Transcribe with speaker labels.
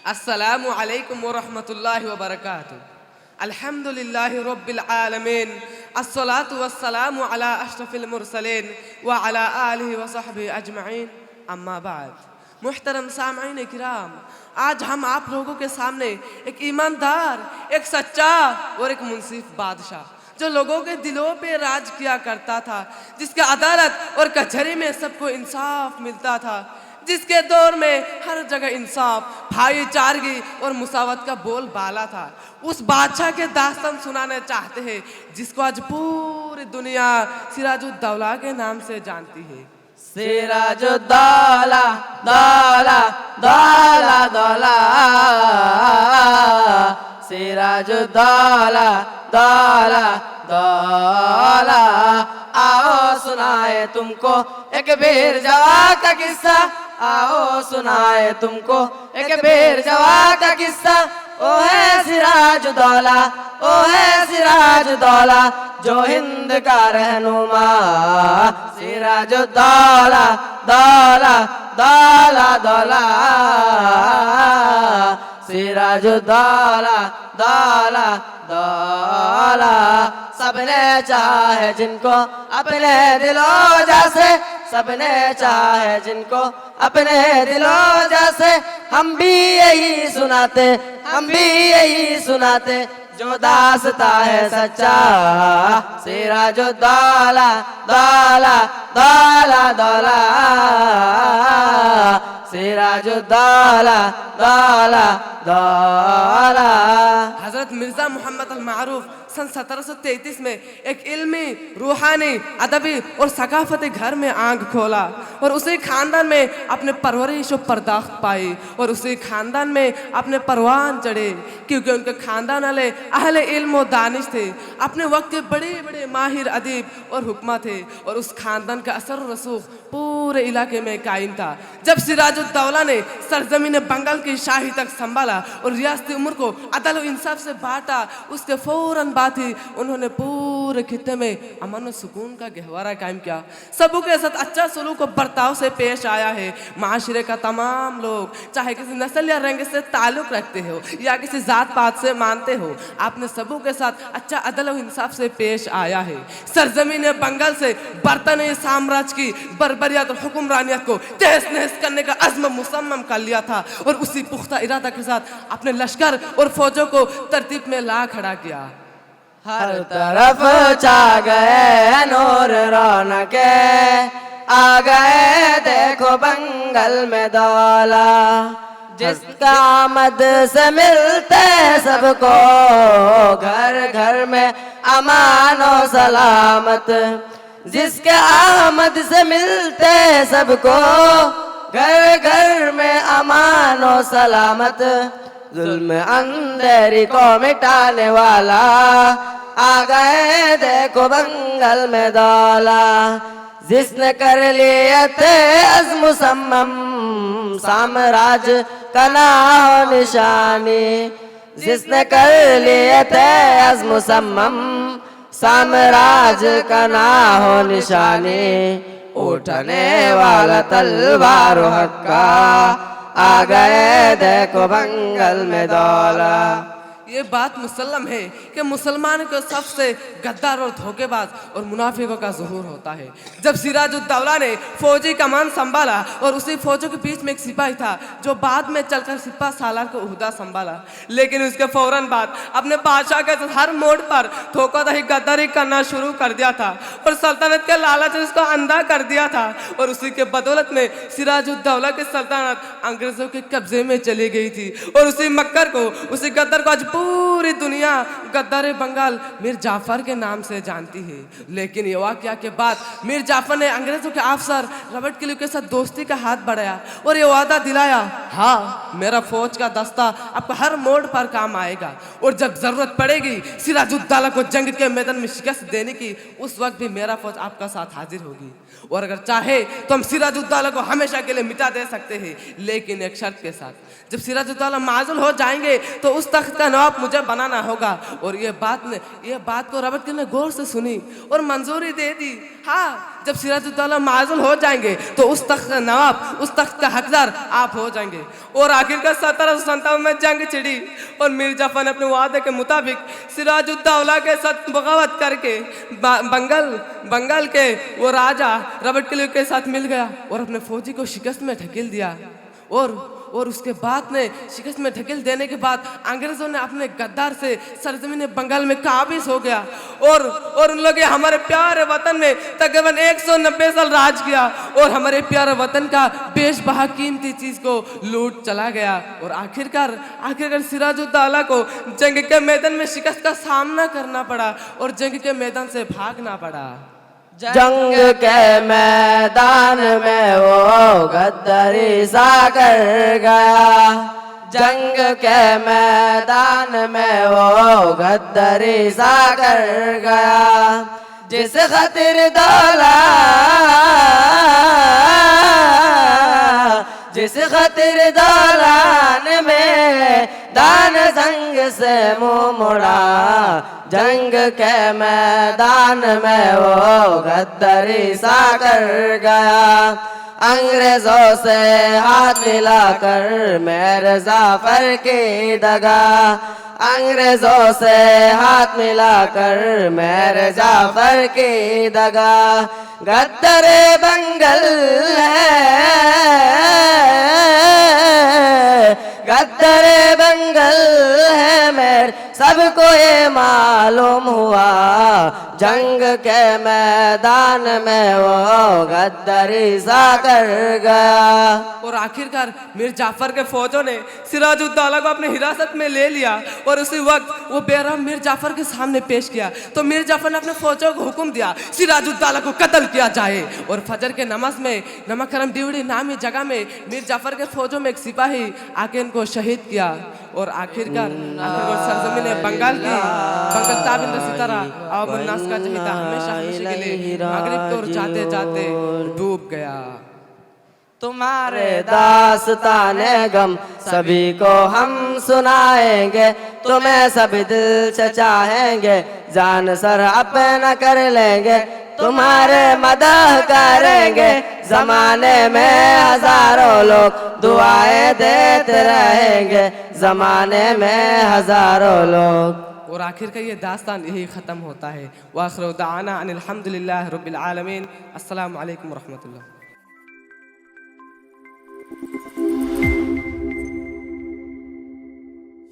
Speaker 1: अस्सलामु अलैकुम व रहमतुल्लाहि व बरकातुहू। अल्हम्दुलिल्लाहि रब्बिल आलमीन, अस्सलातु वस्सलामु अला अशरफिल मुरसलीन व अला आलिहि व सहबिहि अजमईन, अम्मा बाद। मुहतरम सामईन किराम, आज हम आप लोगों के सामने एक ईमानदार, एक सच्चा और एक मुनसिफ बादशाह, जो लोगों के दिलों पे राज किया करता था, जिसके अदालत और कचहरी में सबको इंसाफ मिलता था, जिसके दौर में हर जगह इंसाफ, भाईचारगी और मुसावत का बोल बाला था, उस बादशाह के दास्तान सुनाने चाहते हैं जिसको आज पूरी दुनिया सिराजुद्दौला के नाम से जानती है।
Speaker 2: सिराजुद्दौला दौला दौला दौला, सिराजुद्दौला दौला दौला। आओ सुनाए तुमको एक वीर जवान का किस्सा, आओ सुनाए तुमको एक वीर जवान का किस्सा। ओ है सिराजुद्दौला, ओ है सिराजुद्दौला, जो हिंद का रहनुमा। सिराजुद्दौला दौला दौला दौला, सिराजुद्दौला दौला दौला। सबने चाहे जिनको अपने दिलों जैसे, सबने चाहे जिनको अपने दिलों जैसे। हम भी यही सुनाते, हम भी यही सुनाते, जो दास्ता है सच्चा। सिराजुद्दौला दौला दौला दौला, सिराजुद्दौला दौला दौला।
Speaker 1: हजरत मिर्जा मोहम्मद अल मारूफ सन 1733 में एक इल्मी, रूहानी, अदबी और सकाफती घर में आंख खोला और उसी खानदान में अपने परवरिश और पर्दाख्त पाई और उसी खानदान में अपने परवान चढ़े, क्योंकि उनके खानदान वाले अहले इल्म और दानिश थे, अपने वक्त के बड़े बड़े माहिर अदीब और हुक्मा थे और उस खानदान का असर और रसूख पूरे इलाके में कायम था। जब सिराजुद्दौला ने सरजमीन बंगाल की शाही तक संभाला और रियासती उम्र को अदल और इंसाफ से बांटा, उसके फौरन बात ही उन्होंने पूरे खित्ते में अमन और सुकून का गहवारा कायम किया। सबों के साथ अच्छा सलूक और बर्ताव से पेश आया है। माशरे का तमाम लोग, चाहे किसी नस्ल या रंग से ताल्लुक रखते हो या किसी जात पात से मानते हो, आपने सबों के साथ अच्छा अदल और इंसाफ से पेश आया है। सरजमीन बंगाल से बर्तानी साम्राज्य की बर्बरियत और हुक्मरानियत को तहस नहस करने का अज़्म मुसम्मम कर लिया था और उसी पुख्ता इरादा के साथ अपने लश्कर और फौजों को तरतीब में ला खड़ा किया।
Speaker 2: हर तरफ छा गए नूर रौनके, आ गए देखो बंगल में दौला। जिसका आमद से मिलते सबको, घर घर में अमान और सलामत। जिसके आमद से मिलते सबको, घर घर में अमान और सलामत। जुल्म अंधेरी को मिटाने वाला, आ गए देखो बंगल में दौला। जिसने कर लिए थे अज़्म मुसम्मम, साम्राज्य का नाम निशानी। जिसने कर लिए थे अज़्म मुसम्मम, साम्राज्य का नाम हो निशानी। उठने वाला तलवार हक का, आ गए देखो बंगल में दौला।
Speaker 1: ये बात मुसल्लम है कि मुसलमान को सबसे गद्दार और धोखेबाज और मुनाफिकों का ज़ुहूर होता है। जब सिराजुद्दौला ने फौजी कमान संभाला और उसी फौजों के बीच में एक सिपाही था जो बाद में चलकर सिपा सालार को उहदा संभाला, लेकिन उसके फौरन बाद अपने बादशाह के हर मोड़ पर धोखाधड़ी गद्दारी करना शुरू कर दिया था और सल्तनत के लालच ने उसको अंधा कर दिया था और उसी के बदौलत में सिराजुद्दौला की सल्तनत अंग्रेजों के कब्जे में चली गई थी और उसी मक्कर को, उसी गद्दार को आज पूरी दुनिया गद्दार बंगाल मीर जाफर के नाम से जानती है। लेकिन ये वाकया के बाद मीर जाफर ने अंग्रेजों के अफसर रॉबर्ट क्लाइव के साथ दोस्ती का हाथ बढ़ाया और ये वादा दिलाया, हाँ मेरा फौज का दस्ता आपको हर मोड़ पर काम आएगा और जब जरूरत पड़ेगी सिराजुद्दौला को जंग के मैदान में शिकस्त देने की, उस वक्त भी मेरा फौज आपका साथ हाजिर होगी और अगर चाहे तो हम सिराजुद्दौला को हमेशा के लिए मिटा दे सकते हैं, लेकिन एक शर्त के साथ, जब सिराजुद्दौला माजुल हो जाएंगे तो उस तख्त का नवाब मुझे बनाना होगा। और ये बात को रॉबर्ट क्लाइव ने गौर से सुनी और मंजूरी दे दी। हाँ, जब सिराजुद्दौला माजुल हो जाएंगे तो उस तख्त का नवाब, उस तख्त का हकदार आप हो जाएंगे। और आखिरकार 1757 में जंग छिड़ी और मीर जाफर ने अपने वादे के मुताबिक सिराजुद्दौला के साथ बगावत करके बंगाल के वो राजा रॉबर्ट क्लाइव के साथ मिल गया और अपने फौजी को शिकस्त में ढकेल दिया। और उसके बाद में शिकस्त में ढकेल देने के बाद अंग्रेजों ने अपने गद्दार से सरजमीन बंगाल में काबिज हो गया और उन लोगों हमारे प्यारे वतन में तकरीबन 190 साल राज किया और हमारे प्यारे वतन का बेशबहा कीमती चीज को लूट चला गया। और आखिरकार सिराजुद्दौला को जंग के मैदान में शिकस्त का सामना करना पड़ा और जंग के मैदान से भागना पड़ा।
Speaker 2: जंग के मैदान में वो गद्दारी सा कर गया, जंग के मैदान में वो गद्दारी सा कर गया। जिस खातिर दौलान में दान जंग से मुंह मुड़ा, जंग के मैदान में वो गद्दारी सा कर गया। अंग्रेजों से हाथ मिलाकर मेरे जाफर की दगा, अंग्रेजों से हाथ मिलाकर मेरे जाफर की दगा। गद्दारे बंगल गद्दारे बंगल है मेरे सबको ये मालूम हुआ, जंग के मैदान में वो गद्दारी सा कर गया।
Speaker 1: और आखिरकार मीर जाफर के फौजों ने सिराजुद्दौला को अपने हिरासत में ले लिया और उसी वक्त वो बेरहम मीर जाफर के सामने पेश किया तो मीर जाफर ने अपने फौजों को हुक्म दिया सिराजुद्दौला को कत्ल किया जाए। और फजर के नमाज में नमकरम डिवड़ी नामी जगह में मीर जाफर के फौजों में एक सिपाही आके इनको शहीद किया। और आखिरकार सरजमीन बंगाल की बंगाल ताबिन सितारा और मुन्नास का चहिता हमेशा हमेशा के लिए मगरिब की ओर जाते जाते डूब गया।
Speaker 2: तुम्हारे दास्ताने गम सभी को हम सुनाएंगे, तुम्हें सभी दिल से चाहेंगे, जान सर अपना कर लेंगे, तुम्हारे मदह करेंगे। जमाने में हजारों लोग दुआएं देते रहेंगे, जमाने में हजारों लोग।
Speaker 1: और आखिर का ये दास्तान यही ख़त्म होता है। वाखिर दाना अनिल हम्दुलिल्लाह रब्बिल आलमीन। अस्सलामु अलैकुम व रहमतुल्लाह।